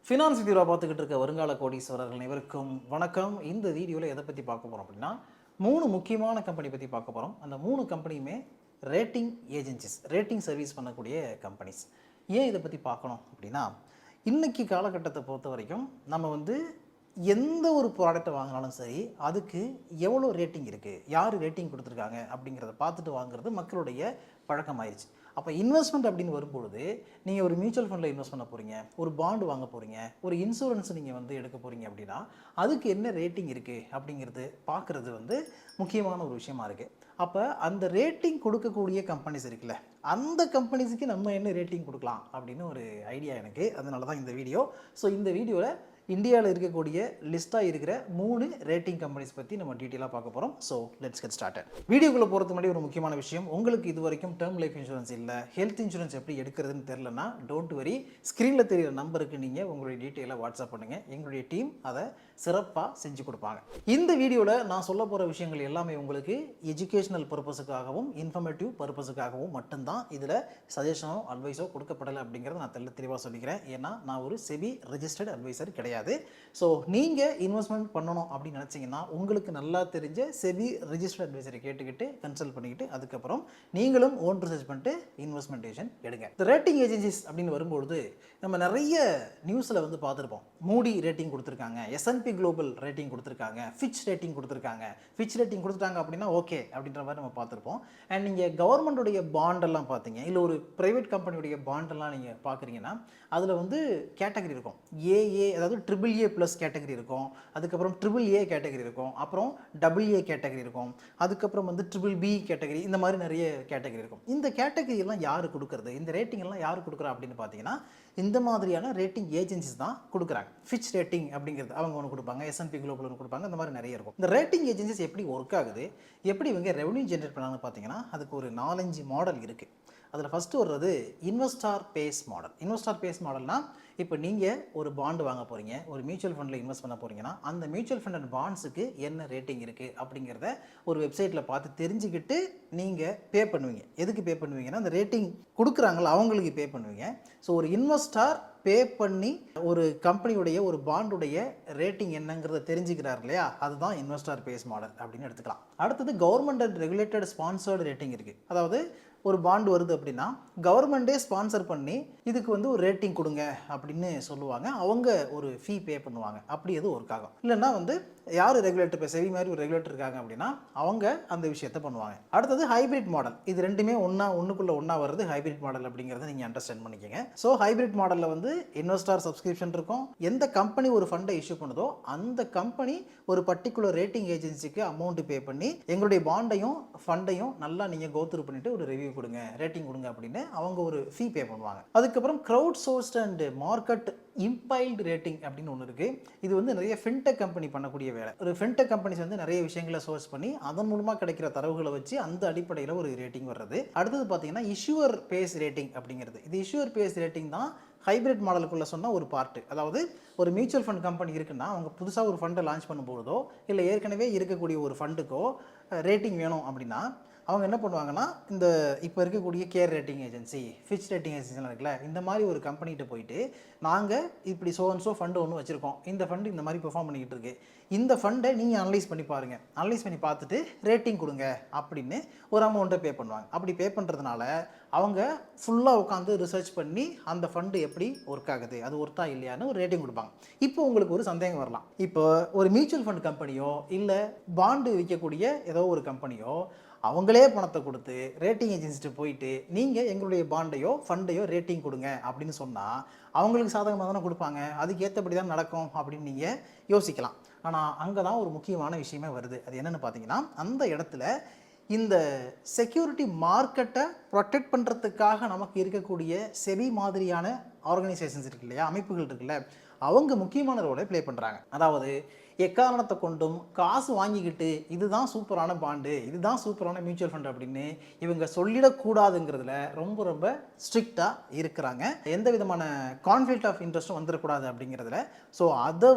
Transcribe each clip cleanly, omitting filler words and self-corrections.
Finance வீடியோவை பார்த்துக்கிட்டு இருக்க வருங்கால கோடீஸ்வரர்கள் அனைவருக்கும் வணக்கம். இந்த வீடியோவில் எதை பற்றி பார்க்க போகிறோம் அப்படின்னா, 3 முக்கியமான கம்பெனி பற்றி பார்க்க போகிறோம். அந்த 3 கம்பெனியுமே ரேட்டிங் ஏஜென்சிஸ், ரேட்டிங் சர்வீஸ் பண்ணக்கூடிய கம்பெனிஸ். ஏன் இதை பற்றி பார்க்கணும் அப்படின்னா, இன்றைக்கி காலகட்டத்தை பொறுத்த வரைக்கும் நம்ம எந்த ஒரு ப்ராடக்ட்டை வாங்கினாலும் சரி, அதுக்கு எவ்வளோ ரேட்டிங் இருக்குது, யார் ரேட்டிங் கொடுத்துருக்காங்க அப்படிங்கிறத பார்த்துட்டு வாங்குறது மக்களுடைய பழக்கமாயிருச்சு. அப்போ இன்வெஸ்ட்மெண்ட் அப்படின்னு வரும்பொழுது, நீங்கள் ஒரு மியூச்சுவல் ஃபண்டில் இன்வெஸ்ட் பண்ண போகிறீங்க, ஒரு பாண்டு வாங்க போகிறீங்க, ஒரு இன்சூரன்ஸ் நீங்கள் எடுக்க போகிறீங்க அப்படின்னா, அதுக்கு என்ன ரேட்டிங் இருக்குது அப்படிங்கிறது பார்க்குறது முக்கியமான ஒரு விஷயமா இருக்குது. அப்போ அந்த ரேட்டிங் கொடுக்கக்கூடிய கம்பெனிஸ் இருக்குல்ல, அந்த கம்பெனிஸுக்கு நம்ம என்ன ரேட்டிங் கொடுக்கலாம் அப்படின்னு ஒரு ஐடியா எனக்கு. அதனால தான் இந்த வீடியோ. ஸோ இந்த வீடியோவில் இந்தியாவில் இருக்கக்கூடிய லிஸ்ட்டாக இருக்கிற 3 ரேட்டிங் கம்பெனிஸ் பற்றி நம்ம டீட்டெயிலாக பார்க்க போகிறோம். So let's get started. வீடியோக்குள்ளே போகிறதுக்கு முன்னாடி ஒரு முக்கியமான விஷயம், உங்களுக்கு இது வரைக்கும் டேர்ம் லைஃப் இன்சூரன்ஸ் இல்லை, ஹெல்த் இன்சூரன்ஸ் எப்படி எடுக்கிறதுன்னு தெரிலனா, டோன்ட் வரி, ஸ்க்ரீனில் தெரிகிற நம்பருக்கு நீங்கள் உங்களுடைய டீட்டெயிலை வாட்ஸ்அப் பண்ணுங்கள். எங்களுடைய டீம் அதை சிறப்பாக செஞ்சு கொடுப்பாங்க. இந்த வீடியோவில் நான் சொல்ல போகிற விஷயங்கள் எல்லாமே உங்களுக்கு எஜுகேஷனல் பர்பஸுக்காகவும் இன்ஃபர்மேட்டிவ் பர்பஸுக்காகவும் மட்டும்தான். இதில் சஜஷனோ அட்வைஸோ கொடுக்கப்படலை அப்படிங்கிறத நான் தெளிவாக சொல்லிக்கிறேன். ஏன்னா நான் ஒரு செபி ரெஜிஸ்டர்ட் அட்வைசர் கிடையாது. ஸோ நீங்கள் இன்வெஸ்ட்மெண்ட் பண்ணணும் அப்படின்னு நினச்சிங்கன்னா, உங்களுக்கு நல்லா தெரிஞ்ச செபி ரெஜிஸ்டர்ட் அட்வைசரை கேட்டுக்கிட்டு கன்சல்ட் பண்ணிக்கிட்டு அதுக்கப்புறம் நீங்களும் ஓன் ரிசர்ச் பண்ணிட்டு இன்வெஸ்ட்மெண்ட் டிசிஷன் எடுங்க. இந்த ரேட்டிங் ஏஜென்சிஸ் அப்படின்னு வரும்பொழுது நம்ம நிறைய நியூஸில் பார்த்துருப்போம். மூடி ரேட்டிங் கொடுத்துருக்காங்க, S&P குளோபல் ரேட்டிங் கொடுத்துருக்காங்க, ஃபிட்ச் ரேட்டிங் கொடுத்துருக்காங்க. ஃபிட்ச் ரேட்டிங் கொடுத்துட்டாங்க அப்படின்னா ஓகே அப்படின்ற மாதிரி நம்ம பார்த்துருப்போம். அண்ட் நீங்கள் கவர்மெண்ட்டுடைய பாண்டெல்லாம் பார்த்தீங்க, இல்லை ஒரு ப்ரைவேட் கம்பெனியுடைய பாண்டெல்லாம் நீங்கள் பார்க்குறீங்கன்னா, அதில் கேட்டகரி இருக்கும். ஏஏ, அதாவது AAA ப்ளஸ் கேட்டகரி இருக்கும், அதுக்கப்புறம் AAA கேட்டகரி இருக்கும், அப்புறம் AA கேட்டகரி இருக்கும், அதுக்கப்புறம் BBB கேட்டகரி, இந்த மாதிரி நிறைய கேட்டகரி இருக்கும். இந்த கேட்டகரி எல்லாம் யார் கொடுக்குறது, இந்த ரேட்டிங் எல்லாம் யார் கொடுக்குறா அப்படின்னு பார்த்தீங்கன்னா, இந்த மாதிரியான ரேட்டிங் ஏஜென்சிஸ் தான் கொடுக்குறாங்க. ஃபிட்ச் ரேட்டிங் அப்படிங்கிறது அவங்க ஒன்று கொடுப்பாங்க, S&P குளோபல் ஒன்று கொடுப்பாங்க, இந்த மாதிரி நிறைய இருக்கும். இந்த ரேட்டிங் ஏஜென்சிஸ் எப்படி ஒர்க் ஆகுது, எப்படி இவங்க ரெவன்யூ ஜென்ரேட் பண்ணாங்கன்னு பார்த்தீங்கன்னா, அதுக்கு ஒரு 4-5 மாடல் இருக்குது. அதில் ஃபஸ்ட்டு வர்றது investor base model. Investor base மாடல்னால், இப்போ நீங்கள் ஒரு பாண்டு வாங்க போகிறீங்க, ஒரு மியூச்சுவல் ஃபண்டில் இன்வெஸ்ட் பண்ண போகிறீங்கன்னா, அந்த மியூச்சுவல் ஃபண்ட் அண்ட் பாண்ட்ஸுக்கு என்ன ரேட்டிங் இருக்குது அப்படிங்கிறத ஒரு வெப்சைட்டில் பார்த்து தெரிஞ்சுக்கிட்டு நீங்கள் பே பண்ணுவீங்க. எதுக்கு பே பண்ணுவீங்கன்னா, அந்த ரேட்டிங் கொடுக்குறாங்களோ அவங்களுக்கு பே பண்ணுவீங்க. ஸோ ஒரு இன்வெஸ்டார் பே பண்ணி ஒரு கம்பெனியுடைய ஒரு பாண்டுடைய ரேட்டிங் என்னங்கிறத தெரிஞ்சுக்கிறார் இல்லையா, அதுதான் இன்வெஸ்டார் பேஸ் மாடல் அப்படின்னு எடுத்துக்கலாம். அடுத்தது government and regulated sponsored rating இருக்குது. அதாவது ஒரு பாண்டு வருது அப்படின்னா, கவர்மெண்ட்டே ஸ்பான்சர் பண்ணி இதுக்கு ஒரு ரேட்டிங் கொடுங்க அப்படின்னு சொல்லுவாங்க. அவங்க ஒரு ஃபீ பே பண்ணுவாங்க. அப்படி எது ஒர்க் ஆகும். இல்லைன்னா யார் ரெகுலேட்டர், இப்போ செவி மாதிரி ஒரு ரெகுலேட்டர் இருக்காங்க அப்படின்னா அவங்க அந்த விஷயத்தை பண்ணுவாங்க. அடுத்தது ஹைபிரிட் மாடல். இது ரெண்டுமே ஒன்றுக்குள்ளே ஒன்றா வருது ஹைபிரிட் மாடல் அப்படிங்கிறத நீங்கள் அண்டர்ஸ்டாண்ட் பண்ணிக்கோங்க. ஸோ ஹைபிரிட் மாடலில் இன்வெஸ்டார் சப்ஸ்கிரிப்ஷன் இருக்கும். எந்த கம்பெனி ஒரு ஃபண்டை இஷ்யூ பண்ணுதோ அந்த கம்பெனி ஒரு பர்டிகுலர் ரேட்டிங் ஏஜென்சிக்கு அமௌண்ட் பே பண்ணி எங்களுடைய பாண்டையும் ஃபண்டையும் நல்லா நீங்கள் கோத்ரூ பண்ணிட்டு ஒரு ரிவ்யூ கொடுங்க, ரேட்டிங் கொடுங்க அப்படின்னு அவங்க ஒரு ஃபீ பே பண்ணுவாங்க. அதுக்கப்புறம் crowd sourced and market implied rating அப்படின்னு ஒன்று இருக்குது. இது நிறைய ஃபின்டெக் கம்பெனி பண்ணக்கூடிய வேலை. ஒரு ஃபின்டெக் கம்பெனிஸ் நிறைய விஷயங்களை சோர்ஸ் பண்ணி அதன் மூலமாக கிடைக்கிற தரவுகளை வச்சு அந்த அடிப்படையில் ஒரு ரேட்டிங் வர்றது. அடுத்தது பார்த்தீங்கன்னா இஷ்யூவர் பேஸ் ரேட்டிங் அப்படிங்கிறது. இது இஷ்யூவர் பேஸ் ரேட்டிங் தான் ஹைபிரிட் மாடலுக்குள்ளே சொன்னால் ஒரு பார்ட்டு. அதாவது ஒரு மியூச்சுவல் ஃபண்ட் கம்பெனி இருக்குன்னா, அவங்க புதுசாக ஒரு ஃபண்டை லான்ச் பண்ணும்போதோ இல்லை ஏற்கனவே இருக்கக்கூடிய ஒரு ஃபண்டுக்கோ ரேட்டிங் வேணும் அப்படின்னா அவங்க என்ன பண்ணுவாங்கன்னா, இந்த இப்போ இருக்கக்கூடிய CARE rating agency, Fitch rating ஏஜென்சிலாம் இருக்குல்ல, இந்த மாதிரி ஒரு கம்பெனிகிட்ட போயிட்டு, நாங்கள் இப்படி ஸோ ஃபண்டு ஒன்று வச்சுருக்கோம், இந்த ஃபண்டு இந்த மாதிரி பெர்ஃபார்ம் பண்ணிக்கிட்டு இருக்கு, இந்த ஃபண்டை நீங்கள் அனலைஸ் பண்ணி பாருங்கள், அனலைஸ் பண்ணி பார்த்துட்டு ரேட்டிங் கொடுங்க அப்படின்னு ஒரு அமௌண்ட்டை பே பண்ணுவாங்க. அப்படி பே பண்ணுறதுனால அவங்க ஃபுல்லாக உட்காந்து ரிசர்ச் பண்ணி அந்த ஃபண்டு எப்படி ஒர்க் ஆகுது, அது ஒர்த்தா இல்லையான்னு ஒரு ரேட்டிங் கொடுப்பாங்க. இப்போ உங்களுக்கு ஒரு சந்தேகம் வரலாம், இப்போ ஒரு மியூச்சுவல் ஃபண்ட் கம்பெனியோ இல்லை பாண்டு விற்கக்கூடிய ஏதோ ஒரு கம்பெனியோ அவங்களே பணத்தை கொடுத்து ரேட்டிங் ஏஜென்சிட்டு போயிட்டு நீங்கள் எங்களுடைய பாண்டையோ ஃபண்டையோ ரேட்டிங் கொடுங்க அப்படின்னு சொன்னால் அவங்களுக்கு சாதகமாக தானே கொடுப்பாங்க, அதுக்கு ஏற்றபடி தான் நடக்கும் அப்படின்னு நீங்கள் யோசிக்கலாம். ஆனால் அங்கே தான் ஒரு முக்கியமான விஷயமே வருது. அது என்னென்னு பார்த்தீங்கன்னா, அந்த இடத்துல இந்த செக்யூரிட்டி மார்க்கெட்டை ப்ரொடெக்ட் பண்ணுறதுக்காக நமக்கு இருக்கக்கூடிய செபி மாதிரியான ஆர்கனைசேஷன்ஸ் இருக்கு இல்லையா, அமைப்புகள் இருக்குல்ல, அவங்க முக்கியமான ரோலை ப்ளே பண்ணுறாங்க. அதாவது எக்காரணத்தை கொண்டும் காசு வாங்கிக்கிட்டு இதுதான் சூப்பரான பாண்டு, இதுதான் சூப்பரான மியூச்சுவல் ஃபண்ட் அப்படின்னு இவங்க சொல்லிடக்கூடாதுங்கிறதுல ரொம்ப ரொம்ப ஸ்ட்ரிக்டாக இருக்கிறாங்க. எந்த விதமான கான்ஃப்ளிக்ட் ஆஃப் இன்ட்ரெஸ்ட்டும் வந்துடக்கூடாது அப்படிங்கிறதுல. ஸோ அதை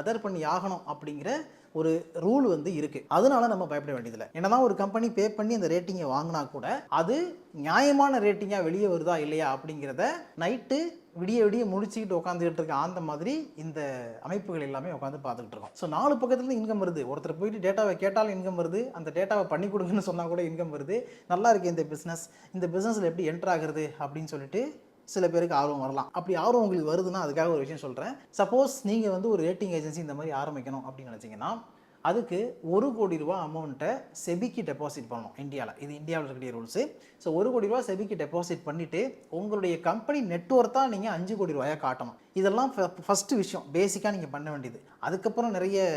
அதர் பண்ணி ஆகணும் அப்படிங்கிற ஒரு ரூல் இருக்குது. அதனால நம்ம பயப்பட வேண்டியதில்லை. என்னதான் ஒரு கம்பெனி பே பண்ணி அந்த ரேட்டிங்கை வாங்கினா கூட அது நியாயமான ரேட்டிங்காக வெளியே வருதா இல்லையா அப்படிங்கிறத நைட்டு விடிய விடிய முடிச்சுக்கிட்டு உட்காந்துக்கிட்டு இருக்க அந்த மாதிரி இந்த அமைப்புகள் எல்லாமே உட்காந்து பார்த்துக்கிட்டு இருக்கோம். ஸோ 4 பக்கத்துலேருந்து இன்கம் வருது. ஒருத்தர் போயிட்டு டேட்டாவை கேட்டாலும் இன்கம் வருது, அந்த டேட்டாவை பண்ணி கொடுங்கன்னு சொன்னால் கூட இன்கம் வருது. நல்லா இருக்குது இந்த பிஸ்னஸில் எப்படி என்ட்ரு ஆகுறது அப்படின்னு சொல்லிட்டு சில பேருக்கு ஆர்வம் வரலாம். அப்படி ஆர்வம் உங்களுக்கு வருதுன்னா அதுக்காக ஒரு விஷயம் சொல்கிறேன். சப்போஸ் நீங்கள் வந்து ஒரு ரேட்டிங் ஏஜென்சி இந்த மாதிரி ஆரம்பிக்கணும் அப்படின்னு நினச்சிங்கன்னா அதுக்கு 1 கோடி ரூபா அமௌண்ட்டை செபிக்கு டெபாசிட் பண்ணணும் இந்தியாவில். இது இந்தியாவில் இருக்கக்கூடிய ரூல்ஸு. ஸோ 1 கோடி ரூபா செபிக்கு டெபாசிட் பண்ணிவிட்டு உங்களுடைய கம்பெனி நெட்வொர்த்தாக நீங்கள் 5 கோடி ரூபாயாக காட்டணும். இதெல்லாம் ஃபஸ்ட்டு விஷயம், பேசிக்காக நீங்கள் பண்ண வேண்டியது. அதுக்கப்புறம் நிறைய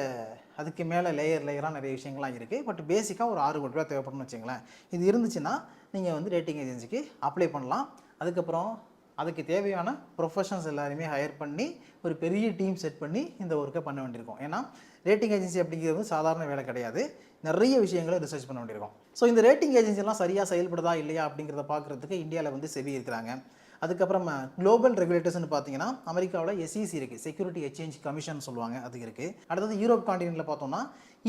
அதுக்கு மேலே லேயராக நிறைய விஷயங்கள்லாம் இருக்குது. பட் பேசிக்காக ஒரு 6 கோடி ரூபா தேவைப்படும்னு வச்சுங்களேன். இது இருந்துச்சுன்னா நீங்கள் வந்து ரேட்டிங் ஏஜென்சிக்கு அப்ளை பண்ணலாம். அதுக்கப்புறம் அதுக்கு தேவையான ப்ரொஃபஷனல்ஸ் எல்லாருமே ஹையர் பண்ணி ஒரு பெரிய டீம் செட் பண்ணி இந்த ஒர்க்கை பண்ண வேண்டியிருக்கும். ஏன்னா ரேட்டிங் ஏஜென்சி அப்படிங்கிறது சாதாரண வேலை கிடையாது. நிறைய விஷயங்களை ரிசர்ச் பண்ண வேண்டியிருக்கும். ஸோ இந்த ரேட்டிங் ஏஜென்சிலாம் சரியாக செயல்படுதா இல்லையா அப்படிங்கிறத பார்க்குறதுக்கு இந்தியாவில் வந்து செபி இருக்கிறாங்க. அதுக்கப்புறம் குளோபல் ரெகுலேட்டர்ஸ்னு பார்த்தீங்கன்னா அமெரிக்காவில் SEC இருக்குது, செக்யூரிட்டி எக்ஸ்சேஞ்ச் கமிஷன் சொல்லுவாங்க, அது இருக்குது. அடுத்தது யூரோப் காண்டினென்ட்டில் பார்த்தோம்னா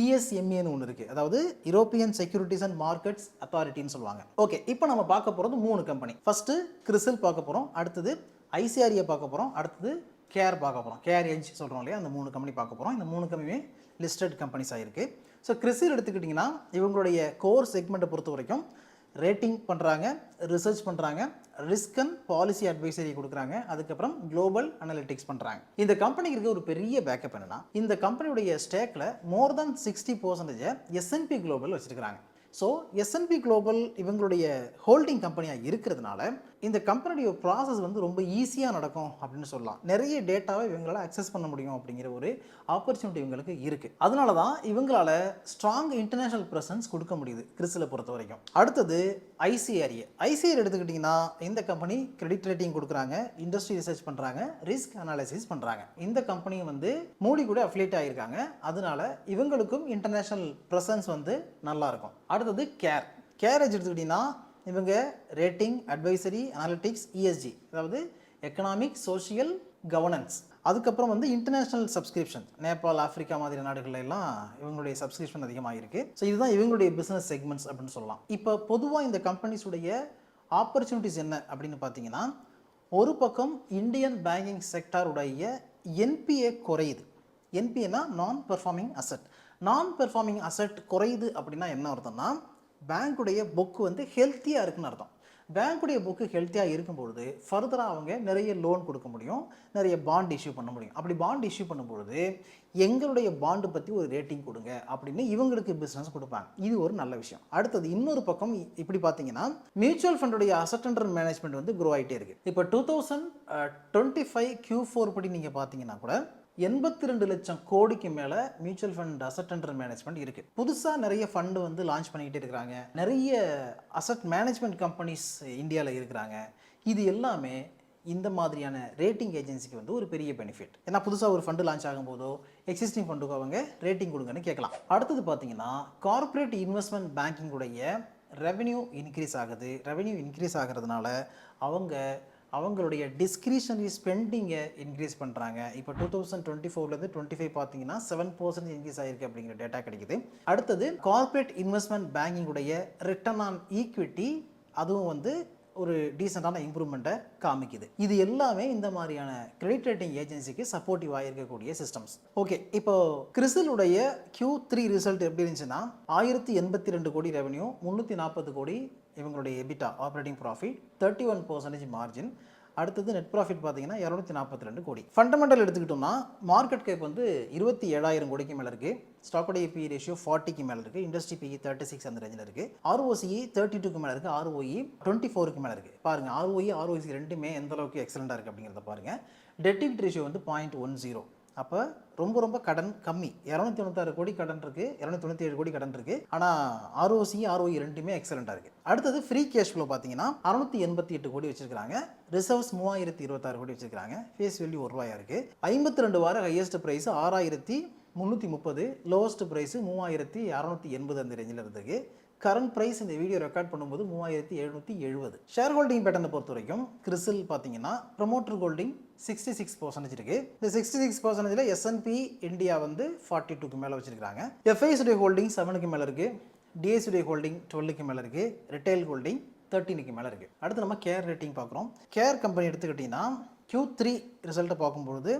ESMAன்னு ஒன்று இருக்குது, அதாவது யூரோப்பியன் செக்யூரிட்டிஸ் அண்ட் மார்க்கெட்ஸ் அத்தாரிட்டின்னு சொல்லுவாங்க. ஓகே, இப்போ நம்ம பார்க்க போகிறது 3 கம்பெனி. ஃபஸ்ட்டு கிறிசில் பார்க்க போகிறோம், அடுத்தது ICRA பார்க்க போகிறோம், அடுத்தது கேர் பார்க்க போகிறோம். கேர் எட்ஜ் சொல்கிறோம் இல்லையா, அந்த 3 கம்பெனி பார்க்க போகிறோம். இந்த 3 கம்பெனியுமே லிஸ்டட் கம்பெனிஸ் ஆகிருக்கு. ஸோ கிறிசில் எடுத்துக்கிட்டிங்கன்னா இவங்களுடைய கோர் செக்மெண்ட்டை பொறுத்த வரைக்கும் ரேட்டிங் பண்ணுறாங்க, ரிசர்ச் பண்ணுறாங்க, ரிஸ்க் அண்ட் பாலிசி அட்வைசரி கொடுக்குறாங்க, அதுக்கப்புறம் குளோபல் அனலிட்டிக்ஸ் பண்ணுறாங்க. இந்த கம்பெனிக்கு இருக்க ஒரு பெரிய பேக்கப் என்னன்னா, இந்த கம்பெனியுடைய ஸ்டேக்கில் மோர் தென் 60% S&P குளோபல் வச்சுருக்கிறாங்க. ஸோ S&P குளோபல் இவங்களுடைய ஹோல்டிங் கம்பெனியாக இருக்கிறதுனால இந்த கம்பெனியுடைய ப்ராசஸ் வந்து ரொம்ப ஈஸியாக நடக்கும் அப்படின்னு சொல்லலாம். நிறைய டேட்டாவை இவங்களால் அக்சஸ் பண்ண முடியும் அப்படிங்கிற ஒரு ஆப்பர்ச்சுனிட்டி இவங்களுக்கு இருக்குது. அதனால தான் இவங்களால் ஸ்ட்ராங் இன்டர்நேஷனல் ப்ரெசன்ஸ் கொடுக்க முடியுது கிறிசிலை பொறுத்த வரைக்கும். அடுத்தது ICRA எடுத்துக்கிட்டிங்கன்னா இந்த கம்பெனி கிரெடிட் ரேட்டிங் கொடுக்குறாங்க, இண்டஸ்ட்ரி ரிசர்ச் பண்ணுறாங்க, ரிஸ்க் அனாலிசிஸ் பண்ணுறாங்க. இந்த கம்பெனியும் வந்து மூடி கூட அஃபிலியேட் ஆகியிருக்காங்க. அதனால இவங்களுக்கும் இன்டர்நேஷனல் ப்ரெசன்ஸ் வந்து நல்லாயிருக்கும். அடுத்தது கேர் எடுத்துக்கிட்டிங்கன்னா இவங்க ரேட்டிங், அட்வைசரி, அனாலிட்டிக்ஸ், ESG, அதாவது எக்கனாமிக், சோஷியல், கவர்னன்ஸ், அதுக்கப்புறம் வந்து இன்டர்நேஷ்னல் சப்ஸ்கிரிப்ஷன், நேபாள், ஆஃப்ரிக்கா மாதிரி நாடுகள் எல்லாம் இவங்களுடைய சப்ஸ்கிரிப்ஷன் அதிகமாக இருக்குது. ஸோ இதுதான் இவங்களுடைய பிஸ்னஸ் செக்மெண்ட்ஸ் அப்படின்னு சொல்லலாம். இப்போ பொதுவாக இந்த கம்பெனிஸுடைய ஆப்பர்ச்சுனிட்டிஸ் என்ன அப்படின்னு பார்த்தீங்கன்னா, ஒரு பக்கம் இந்தியன் பேங்கிங் செக்டாருடைய NPA குறையுது. NPAனா நான் பெர்ஃபார்மிங் அசட் குறையுது அப்படின்னா என்ன அர்த்தம்னா, பேங்க்குடைய புக்கு வந்து ஹெல்த்தியாக இருக்குன்னு அர்த்தம். பேங்க்குடைய புக்கு ஹெல்த்தியாக இருக்கும்பொழுது ஃபர்தராக அவங்க நிறைய லோன் கொடுக்க முடியும், நிறைய பாண்ட் இஷ்யூ பண்ண முடியும். அப்படி பாண்ட் இஷ்யூ பண்ணும்பொழுது எங்களுடைய பாண்டு பற்றி ஒரு ரேட்டிங் கொடுங்க அப்படின்னு இவங்களுக்கு பிஸ்னஸ் கொடுப்பாங்க. இது ஒரு நல்ல விஷயம். அடுத்தது இன்னொரு பக்கம் இப்படி பார்த்தீங்கன்னா, மியூச்சுவல் ஃபண்டுடைய அசட் அண்டர் மேனேஜ்மெண்ட் வந்து க்ரோ ஆகிட்டே இருக்குது. இப்போ 2025 Q4 படி நீங்கள் பார்த்தீங்கன்னா கூட 82 லட்சம் கோடிக்கு மேலே mutual fund asset under management இருக்குது. புதுசாக நிறைய ஃபண்டு வந்து லான்ச் பண்ணிக்கிட்டே இருக்கிறாங்க. நிறைய அசட் மேனேஜ்மெண்ட் கம்பெனிஸ் இந்தியாவில் இருக்கிறாங்க. இது எல்லாமே இந்த மாதிரியான ரேட்டிங் ஏஜென்சிக்கு வந்து ஒரு பெரிய பெனிஃபிட். ஏன்னா புதுசாக ஒரு ஃபண்டு லான்ச் ஆகும்போதோ எக்ஸிஸ்டிங் ஃபண்டுக்கு அவங்க ரேட்டிங் கொடுங்கன்னு கேட்கலாம். அடுத்தது பார்த்தீங்கன்னா, கார்ப்பரேட் இன்வெஸ்ட்மெண்ட் பேங்கிங்குடைய ரெவென்யூ இன்க்ரீஸ் ஆகுது. ரெவென்யூ இன்க்ரீஸ் ஆகிறதுனால அவங்களுடைய டிஸ்கிரிஷனரி ஸ்பெண்டிங்கை இன்க்ரீஸ் பண்ணுறாங்க. இப்போ 2024லேருந்து 25 பார்த்தீங்கன்னா 7% இன்க்ரீஸ் ஆகிருக்கு அப்படிங்கிற டேட்டா கிடைக்குது. அடுத்தது கார்ப்பரேட் இன்வெஸ்ட்மெண்ட் பேங்கிங்குடைய ரிட்டர்ன் ஆன் ஈக்விட்டி, அதுவும் வந்து ஒரு டீசெண்டான இம்ப்ரூவ்மெண்ட்டை காமிக்குது. இது எல்லாமே இந்த மாதிரியான கிரெடிட் ரேட்டிங் ஏஜென்சிக்கு சப்போர்ட்டிவாக இருக்கக்கூடிய சிஸ்டம்ஸ். ஓகே, இப்போ கிறிசிலுடைய Q3 ரிசல்ட் எப்படி இருந்துச்சுன்னா, 1082 கோடி ரெவென்யூ, 340 கோடி இவங்களுடைய எபிட்டா ஆப்ரேட்டிங் ப்ராஃபிட், 31% மார்ஜின். அடுத்தது நெட் ப்ராஃபிட் பார்த்தீங்கன்னா 242 கோடி. ஃபண்டமெண்டல் எடுத்துக்கிட்டோம்னா மார்க்கெட் கேப் வந்து 27,000 கோடிக்கு மேலே இருக்குது. ஸ்டாக்கோட PE ரேஷியோ 40க்கு மேலே இருக்குது. இண்டஸ்ட்ரி PE 36 அந்த ரேஞ்சில் இருக்குது. ROCE 32க்கு மேலே இருக்குது. ROE 24க்கு மேலே இருக்குது. பாருங்கள், ROE ரெண்டுமே எந்த அளவுக்கு எக்ஸலண்ட்டாக இருக்குது அப்படிங்கிறத பாருங்கள். டெட் ஈக்விட்டி ரேஷியோ வந்து 0.10. அப்போ ரொம்ப கடன் கம்மி. 296 கோடி கடன் இருக்குது, 297 கோடி கடன் இருக்குது. ஆனால் ROE ரெண்டுமே எக்ஸலண்ட்டாக இருக்குது. அடுத்தது ஃப்ரீ கேஷ் ஃப்ளோ பார்த்தீங்கன்னா 688 கோடி வச்சிருக்காங்க. ரிசர்வ்ஸ் 3026 கோடி வச்சிருக்காங்க. ஃபேஸ் வேல்யூ ₹1 இருக்குது. 52 வார ஹையஸ்ட் ப்ரைஸ் 6330, லோவஸ்ட் ப்ரைஸ் 3680 அந்த ரேஞ்சில் இருந்தது. கரண்ட் ப்ரைஸ் இந்த வீடியோ ரெக்கார்ட் பண்ணும்போது 3770. ஷேர் ஹோல்டிங் பேட்டர்னை பொறுத்த வரைக்கும் கிறிசில் பார்த்தீங்கன்னா ப்ரமோட்டர் ஹோல்டிங் 66% இருக்குது. இந்த 66%ல் S&P இந்தியா வந்து 42க்கு மேலே வச்சிருக்காங்க. FIS ஹோல்டிங் 7க்கு மேலே இருக்குது. DIS ஹோல்டிங் 12க்கு மேலே இருக்குது. ரிட்டைல் ஹோல்டிங் 13க்கு மேலே இருக்குது. அடுத்து நம்ம கேர் ரேட்டிங் பார்க்குறோம். கேர் கம்பெனி எடுத்துக்கிட்டிங்கன்னா Q3 ரிசல்ட்டை பார்க்கும்பொழுது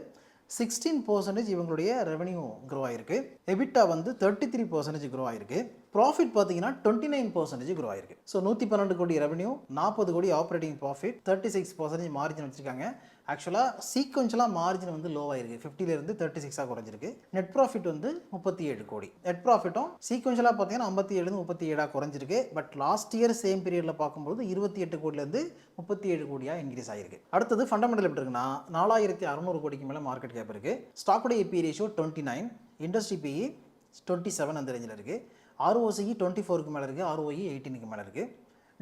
16% இவங்களுடைய ரெவன்யூ க்ரோ ஆயிருக்கு. எபிட்டா வந்து 33% க்ரோ ஆயிருக்கு. ப்ராஃபிட் பார்த்தீங்கன்னா 29% க்ரோ ஆயிருக்கு. ஸோ 112 கோடி ரெவன்யூ, 40 கோடி ஆப்ரேட்டிங் ப்ராஃபிட், 36% மார்ஜின் வச்சிருக்காங்க. ஆக்சுவலாக சீக்வென்ஷலாக மார்ஜின் வந்து லோவாயிருக்கு, 50லேருந்து 36ஆக குறைஞ்சிருக்கு. நெட் ப்ராஃபிட் வந்து 37 கோடி. நெட் ப்ராஃபிட்டும் சீக்வென்ஷலாக பார்த்தீங்கன்னா 57லேருந்து 37ஆக குறைஞ்சிருக்கு. பட் லாஸ்ட் இயர் சேம் பீரியடில் பார்க்கும்போது 28 கோடிலேருந்து 37 கோடியாக இன்க்ரீஸ் ஆகிருக்கு. அடுத்தது ஃபண்டமெண்டல் எப்படி இருக்குன்னா 4600 கோடிக்கு மேலே மார்க்கெட் கேப் இருக்குது. ஸ்டாக்குடைய பி ரேஷியோ 29, இண்டஸ்ட்ரி பிஇ 27 அந்த ரேஞ்சில் இருக்குது. ROCE 24க்கு மேலே இருக்குது, ROE 18க்கு மேலே இருக்குது.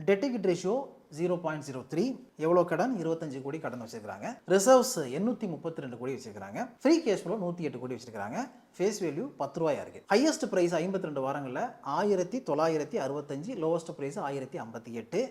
Dead equity ratio 0.03. எவ்வளோ கடன்? 25 கோடி கடன் வச்சிருக்காங்க. ரிசர்வ்ஸ் 832 கோடி வச்சிருக்காங்க. ஃப்ரீ கேஷ் ஃப்ளோ 108 கோடி வச்சிருக்காங்க. ஃபேஸ் வேல்யூ 10 ரூபாயா இருக்கு. ஹையஸ்ட் பிரைஸ் 52 வாரங்களில் 1965, லோவஸ்ட் பிரைஸ் 1058.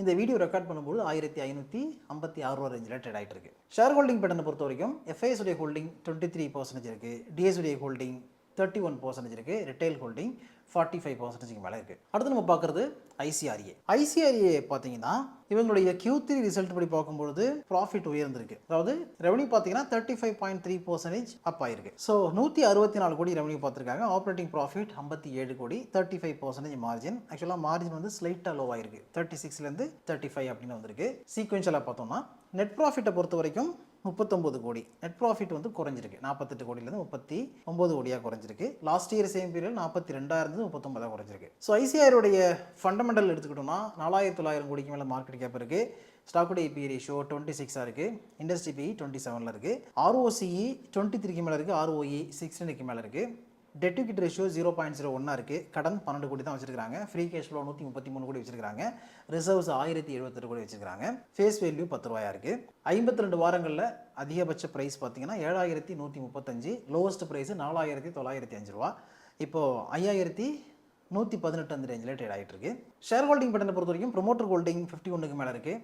இந்த வீடியோ ரெக்கார்ட் பண்ணும்போது 1556 ரூபா ரேஞ்சில் ட்ரேட் ஆகிட்டு இருக்கு. ஷேர் ஹோல்டிங் பேட்டர்னை பொறுத்த வரைக்கும் FIS உடைய ஹோல்டிங் 23% இருக்குது, DS உடைய ஹோல்டிங் 31% இருக்குது, ரிட்டைல் ஹோல்டிங் 45% மேலே இருக்குது. அடுத்து நம்ம பார்க்குறது ஐசிஆர்ஏ பார்த்தீங்கன்னா இவங்களுடைய Q3 ரிசல்ட் படி பார்க்கும்பொழுது ப்ராஃபிட் உயர்ந்திருக்கு. அதாவது ரெவன்யூ பார்த்தீங்கன்னா 35.3% அப் ஆயிருக்கு. ஸோ 164 கோடி ரெவன்யூ பார்த்துருக்காங்க. ஆப்ரேட்டிங் ப்ராஃபிட் 57 கோடி, 35% மார்ஜின். ஆக்சுவலாக மார்ஜின் வந்து ஸ்லைட்டாக லோ ஆயிருக்கு, 36லேருந்து 35 அப்படின்னு வந்திருக்கு. சீக்வென்ஷியலாக பார்த்தோம்னா நெட் ப்ராஃபிட்டை பொறுத்த வரைக்கும் 39 கோடி. நெட் ப்ராஃபிட் வந்து குறைஞ்சிருக்கு, 48 கோடியிலேருந்து 39 கோடியாக குறைஞ்சிருக்கு. லாஸ்ட் இயர் சேம் பீரியட் 42 இருந்து 39 குறைஞ்சிருக்கு. ஸோ ஐசிஆருடைய ஃபண்டமெண்டல் எடுத்துக்கிட்டோம்னா 4900 கோடிக்கு மேலே மார்க்கெட் கேப் இருக்குது. ஸ்டாக்குடைய பி ரேஷியோ 26 இருக்குது, இண்டஸ்ட்ரி பி 27 இருக்குது, ROCE 23க்கு மேலே இருக்குது, ROE 16க்கு மேலே இருக்குது. டெட் ஈக்விட்டி ரேஷியோ 0.01 இருக்குது. கடன் 12 கோடி தான் வச்சிருக்காங்க. ஃப்ரீ கேஷ் ஃப்ளோ 133 கோடி வச்சிருக்காங்க. ரிசர்வ்ஸ் 1078 கோடி வச்சிருக்காங்க. ஃபேஸ் வேல்யூ 10 ரூபாயா இருக்குது. 52 வாரங்களில் அதிகபட்ச ப்ரைஸ் பார்த்தீங்கன்னா 7135, லோவஸ்ட் ப்ரைஸ் 4905 ரூபா. இப்போது 5118 அந்த ரேஞ்சில் ட்ரேட் ஆகிட்டு இருக்கு. ஷேர் ஹோல்டிங் பேட்டர்னை பொறுத்த வரைக்கும் ப்ரொமோட்டர் ஹோல்டிங் 51க்கு மேலே இருக்குது,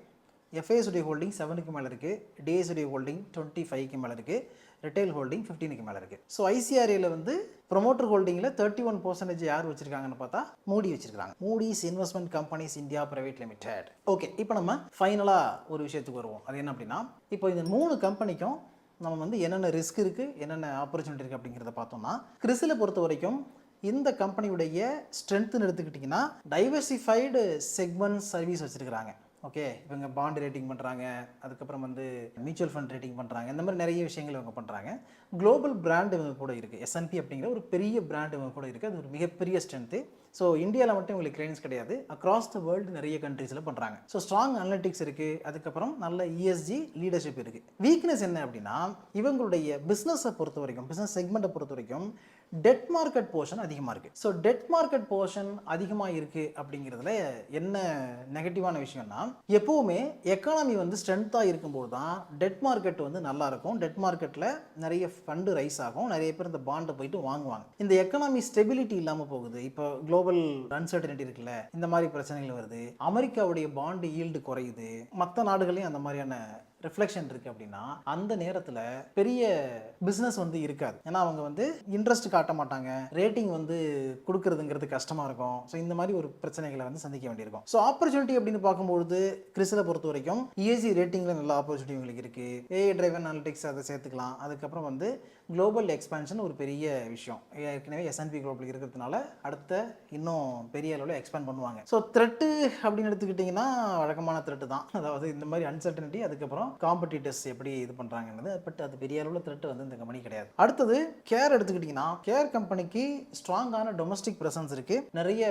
FIS உடைய ஹோல்டிங் 7க்கு மேலே இருக்குது, DS உடைய ஹோல்டிங் 25க்கு மேலே இருக்குது, ரிட்டைல் ஹோல்டிங் 15க்கு மேலே இருக்குது. ஸோ ஐசிஆர்ஏல வந்து ப்ரொமோட்டர் ஹோல்டிங்கில் 31% யார் வச்சிருக்காங்கன்னு பார்த்தா மூடி வச்சிருக்காங்க. Moody's investment companies India private limited. Okay, இப்போ நம்ம ஃபைனலாக ஒரு விஷயத்துக்கு வருவோம். அது என்ன அப்படின்னா, இப்போ இந்த 3 கம்பெனிக்கும் நம்ம வந்து என்னென்ன ரிஸ்க் இருக்குது, என்னென்ன ஆப்பர்ச்சுனிட்டி இருக்குது அப்படிங்கிறத பார்த்தோம்னா, கிறிஸ்ல பொறுத்த வரைக்கும் இந்த கம்பெனியுடைய ஸ்ட்ரென்த்னு எடுத்துக்கிட்டிங்கன்னா டைவர்சிஃபைடு செக்மெண்ட் சர்வீஸ் வச்சுருக்கிறாங்க. ஓகே, இவங்க பாண்ட் ரேட்டிங் பண்ணுறாங்க, அதுக்கப்புறம் வந்து மியூச்சுவல் ஃபண்ட் ரேட்டிங் பண்ணுறாங்க, இந்த மாதிரி நிறைய விஷயங்கள் இவங்க பண்ணுறாங்க. குளோபல் பிராண்ட் இவங்க கூட இருக்குது. S&P அப்படிங்கிற ஒரு பெரிய பிராண்ட் இவங்க கூட இருக்குது. அது ஒரு மிகப்பெரிய ஸ்ட்ரென்த்து. ஸோ இந்தியாவில் மட்டும் இவங்களுக்கு கிளைண்ட்ஸ் கிடையாது, அக்ராஸ் த வேர்ல்டு நிறைய கண்ட்ரீஸில் பண்ணுறாங்க. ஸோ ஸ்ட்ராங் அனலிட்டிக்ஸ் இருக்குது, அதுக்கப்புறம் நல்ல ESG லீடர்ஷிப் இருக்குது. வீக்னஸ் என்ன அப்படின்னா, இவங்களுடைய பிஸ்னஸை பொறுத்த வரைக்கும், பிஸ்னஸ் செக்மெண்ட்டை பொறுத்த வரைக்கும் டெட் மார்க்கெட் போர்ஷன் அதிகமாக இருக்குது. ஸோ டெட் மார்க்கெட் போர்ஷன் அதிகமாக இருக்குது அப்படிங்கிறதுல என்ன நெகட்டிவான விஷயம்னா, எப்போவுமே எக்கானமி வந்து ஸ்ட்ரென்த்தாக இருக்கும்போது தான் டெட் மார்க்கெட் வந்து நல்லாயிருக்கும். டெட் மார்க்கெட்டில் நிறைய ஃபண்டு ரைஸ் ஆகும், நிறைய பேர் இந்த பாண்டை போயிட்டு வாங்குவாங்க. இந்த எக்கானமி ஸ்டெபிலிட்டி இல்லாமல் போகுது. இப்போ குளோபல் அன்சர்டனிட்டி இருக்குல்ல, இந்த மாதிரி பிரச்சனைகள் வருது. அமெரிக்காவுடைய பாண்டு ஈல்டு குறையுது, மற்ற நாடுகளையும் அந்த மாதிரியான ரிஃப்ளெக்ஷன் இருக்குது அப்படின்னா அந்த நேரத்தில் பெரிய பிஸ்னஸ் வந்து இருக்காது. ஏன்னா அவங்க வந்து இன்ட்ரெஸ்ட் காட்ட மாட்டாங்க, ரேட்டிங் வந்து கொடுக்கறதுங்கிறது கஷ்டமாக இருக்கும். ஸோ இந்த மாதிரி ஒரு பிரச்சனைகளை வந்து சந்திக்க வேண்டியிருக்கும். ஸோ ஆப்பர்ச்சுனிட்டி அப்படின்னு பார்க்கும்போது கிறிஸ்ல பொறுத்த வரைக்கும் ESG ரேட்டிங்கில் நல்ல ஆப்பர்ச்சுனிட்டி உங்களுக்கு இருக்குது. AI டிரைவன் அனலிட்டிக்ஸ் அதை சேர்த்துக்கலாம். அதுக்கப்புறம் வந்து குளோபல் எக்ஸ்பான்ஷன் ஒரு பெரிய விஷயம். ஏற்கனவே S&P குளோபல் இருக்கிறதுனால அடுத்த இன்னும் பெரிய அளவில் எக்ஸ்பேண்ட் பண்ணுவாங்க. ஸோ த்ரெட்டு அப்படின்னு எடுத்துக்கிட்டிங்கன்னா வழக்கமான த்ரெட்டு தான். அதாவது இந்த மாதிரி அன்சர்டனிட்டி, அதுக்கப்புறம் காம்படிட்டர்ஸ் எப்படி இது பண்ணுறாங்கன்னு. பட் அது பெரிய அளவில் த்ரெட் வந்து இந்த கம்பெனி கிடையாது. அடுத்தது கேர் எடுத்துக்கிட்டிங்கன்னா, கேர் கம்பெனிக்கு ஸ்ட்ராங்கான டொமஸ்டிக் ப்ரெசன்ஸ் இருக்குது, நிறைய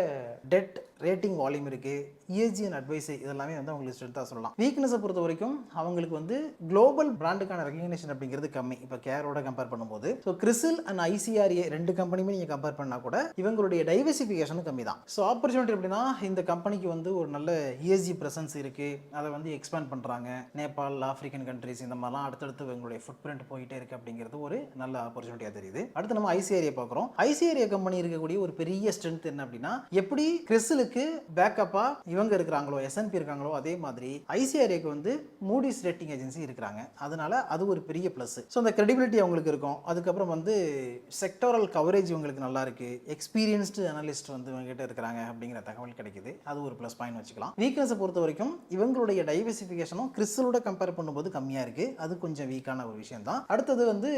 டெட் ரேட்டிங் வால்யூம் இருக்குது, ESG அண்ட் அட்வைஸ் இதெல்லாமே வந்து அவங்களுக்கு ஸ்ட்ரென்த்தாக சொல்லலாம். வீக்னஸை பொறுத்த வரைக்கும் அவங்களுக்கு வந்து குளோபல் பிராண்டுக்கான ரெகக்னிஷன் அப்படிங்கிறது கம்மி இப்போ கேரோட கம்பேர் பண்ணும்போது. ஸோ கிறிசில் அண்ட் ICRA ரெண்டு கம்பெனியுமே நீங்கள் கம்பேர் பண்ணால் கூட இவங்களுடைய டைவர்சிஃபிகேஷனும் கம்மி தான். ஸோ ஆப்பர்ச்சுனிட்டி அப்படின்னா இந்த கம்பெனிக்கு வந்து ஒரு நல்ல ESG ப்ரெசன்ஸ் இருக்குது, அதை வந்து எக்ஸ்பேண்ட் பண்ணுறாங்க. நேபாள், ஆப்பிரிக்கன் கண்ட்ரிஸ் இந்த மாதிரிலாம் அடுத்தடுத்து இவங்களுடைய ஃபுட் பிரிண்ட் போயிட்டே இருக்குது அப்படிங்கிறது ஒரு நல்ல ஆப்பர்ச்சுனிட்டியாக தெரியுது. அடுத்து நம்ம ICRA பார்க்குறோம். ICRA கம்பெனி இருக்கக்கூடிய ஒரு பெரிய ஸ்ட்ரென்த் என்ன அப்படின்னா, எப்படி கிறிஸ்லுக்கு கிறிசிலுக்கு பேக்கப்பா இவங்க இருக்கிறாங்களோ, S&P இருக்காங்களோ, அதே மாதிரி ஐசிஆர்ஏக்கு வந்து மூடிஸ் ரேட்டிங் ஏஜென்சி இருக்கிறாங்க. அதனால அது ஒரு பெரிய ப்ளஸ். ஸோ அந்த கிரெடிபிலிட்டி அவங்களுக்கு இருக்கும். அதுக்கப்புறம் வந்து செக்டோரல் கவரேஜ் இவங்களுக்கு நல்லா இருக்கு. எக்ஸ்பீரியன்ஸ்டு அனலிஸ்ட் வந்து இவங்ககிட்ட இருக்கிறாங்க அப்படிங்கிற தகவல் கிடைக்குது. அது ஒரு ப்ளஸ் பாயிண்ட் வச்சுக்கலாம். வீக்னஸை பொறுத்த வரைக்கும் இவங்களுடைய டைவர்சிஃபிகேஷனும் கிறிஸ்டலோட கம்பேர் பண்ணும்போது கம்மியாக இருக்கு. அது கொஞ்சம் வீக்கான ஒரு விஷயம் தான். அடுத்தது வந்து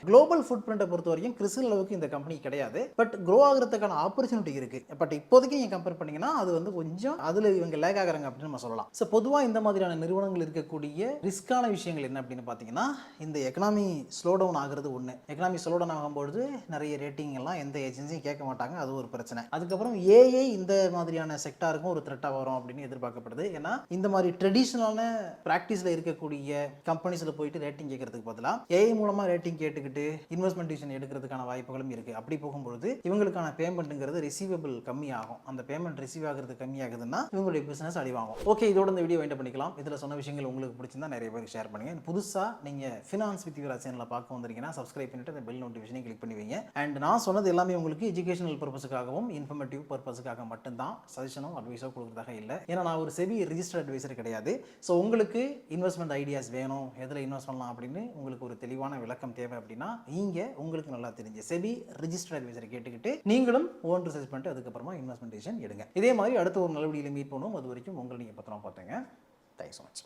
குளோபல் ஃபுட் பிரிண்ட்டை பொறுத்த வரைக்கும் கிறிஸ்டல் அளவுக்கு இந்த கம்பெனி கிடையாது. பட் க்ரோ ஆகிறதுக்கான ஆப்பர்ச்சுனிட்டி இருக்கு. பட் இப்போதைக்கு நீங்க கம்பேர் பண்ணீங்கன்னா அது வந்து கொஞ்சம் அதுல இவங்க லேக் ஆகுறாங்க அப்படின்னு நம்ம சொல்லலாம். ஸோ பொதுவாக இந்த மாதிரியான நிறுவனங்கள் இருக்கக்கூடிய ரிஸ்கான விஷயங்கள் என்ன அப்படின்னு பார்த்தீங்கன்னா, இந்த எக்கனாமி ஸ்லோ டவுன் ஆகுறது ஒன்று. எக்கனாமி ஸ்லோ டவுன் ஆகும்போது நிறைய ரேட்டிங் எல்லாம் எந்த ஏஜென்சியும் கேட்க மாட்டாங்க. அது ஒரு பிரச்சனை. அதுக்கப்புறம் ஏஐ இந்த மாதிரியான செக்டாருக்கும் ஒரு த்ரெட்டாக வரும் அப்படின்னு எதிர்பார்க்கப்படுது. ஏன்னா இந்த மாதிரி ட்ரெடிஷ்னலான ப்ராக்டிஸில் இருக்கக்கூடிய கம்பெனிஸில் போயிட்டு ரேட்டிங் கேட்கறதுக்கு பதிலாக ஏஐ மூலமாக ரேட்டிங் கேட்டுக்கிட்டு இன்வெஸ்ட்மெண்ட் டிசிஷன் எடுக்கிறதுக்கான வாய்ப்புகளும் இருக்குது. அப்படி போகும்பொழுது இவங்களுக்கான பேமெண்ட்டுங்கிறது ரிசீவபிள் கம்மியாகும். அந்த பேமெண்ட் ரிசீவ் ஆகிறது கம்மியாகுதுன்னா இவங்களுடைய பிசினஸ் அடிவாகும். ஓகே, இதோட இந்த வீடியோ வைண்ட் பண்ணிக்கலாம். இதில் சொன்ன விஷயங்கள் உங்களுக்கு பிடிச்சிருந்தா நிறைய பேருக்கு ஷேர் பண்ணுங்க. புதுசாக நீங்கள் ஃபினான்ஸ் வித் யுவர் சேனலில் பார்க்க வந்தீங்கன்னா சப்ஸ்கிரைப் பண்ணிட்டு அந்த பெல் நோட்டிஃபிகேஷனை கிளிக் பண்ணுவீங்க. அண்ட் நான் சொன்னது எல்லாமே உங்களுக்கு எஜுகேஷனல் பர்பஸுக்காகவும் இன்ஃபர்மேட்டிவ் பர்பஸுக்காக மட்டும்தான், சஜஷனும் அட்வைஸோ கொடுக்குறதாக இல்லை. ஏன்னா நான் ஒரு செபி ரிஜிஸ்டர்ட் அட்வைசர் கிடையாது. ஸோ உங்களுக்கு இன்வெஸ்ட்மெண்ட் ஐடியாஸ் வேணும், எதில் இன்வெஸ்ட் பண்ணலாம் அப்படின்னு உங்களுக்கு ஒரு தெளிவான விளக்கம் தேவை அப்படின்னா நீங்கள் உங்களுக்கு நல்லா தெரிஞ்ச செபி ரிஜிஸ்டர்ட் அட்வைசரை கேட்டுக்கிட்டு நீங்களும் ஓன் ரிசர்ச் பண்ணிட்டு அதுக்கப்புறமா இன்வெஸ்ட்மெண்ட் டிசிஷன் எடுங்க. இதே மாதிரி அடுத்த ஒரு நல்ல வீடியோவில் மீட் பண்ணுவோம். அது வரைக்கும் உங்களை நீங்கள் பத்திரமா பார்த்துங்க. Thanks so much.